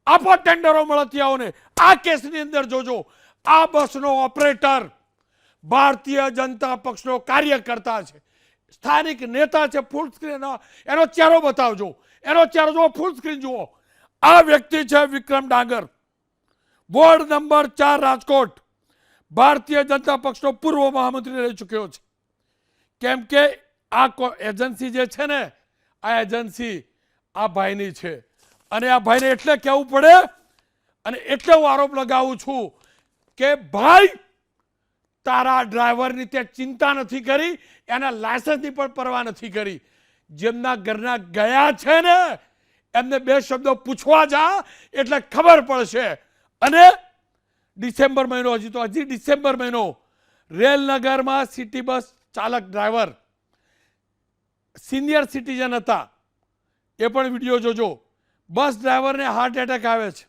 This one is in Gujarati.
આપો ટેન્ડરો મળતિયાઓને. આ કેસની અંદર જોજો, આ બસનો ઓપરેટર ભારતીય જનતા પક્ષનો કાર્યકર્તા છે, સ્થાનિક નેતા છે. ફૂલ સ્ક્રીન એનો ચહેરો બતાવજો, એનો ચહેરો જુઓ, ફૂલ સ્ક્રીન જુઓ. આ વ્યક્તિ છે વિક્રમ ડાંગર, વોર્ડ નંબર 4 રાજકોટ, ભારતીય જનતા પક્ષનો પૂર્વ મહામંત્રી રહી ચૂક્યો છે. કેમ કે આ એજન્સી જે છે ને, આ એજન્સી આ ભાઈની છે. અને આ ભાઈને એટલે કહેવું પડે અને એટલે હું આરોપ લગાવું છું કે ભાઈ, તારા ડ્રાઈવરની તે ચિંતા નથી કરી, એના લાયસન્સની પણ પરવા નથી કરી. જેમના ઘરના ગયા છે ને એમને 2 શબ્દો પૂછવા જા એટલે ખબર પડશે. અને ડિસેમ્બર મહિનો, હજી ડિસેમ્બર મહિનો, રેલનગરમાં સિટી બસ ચાલક ડ્રાઈવર સિનિયર સિટીઝન હતા, એ પણ વિડીયો જોજો. બસ ડ્રાઈવરને હાર્ટ એટેક આવે છે.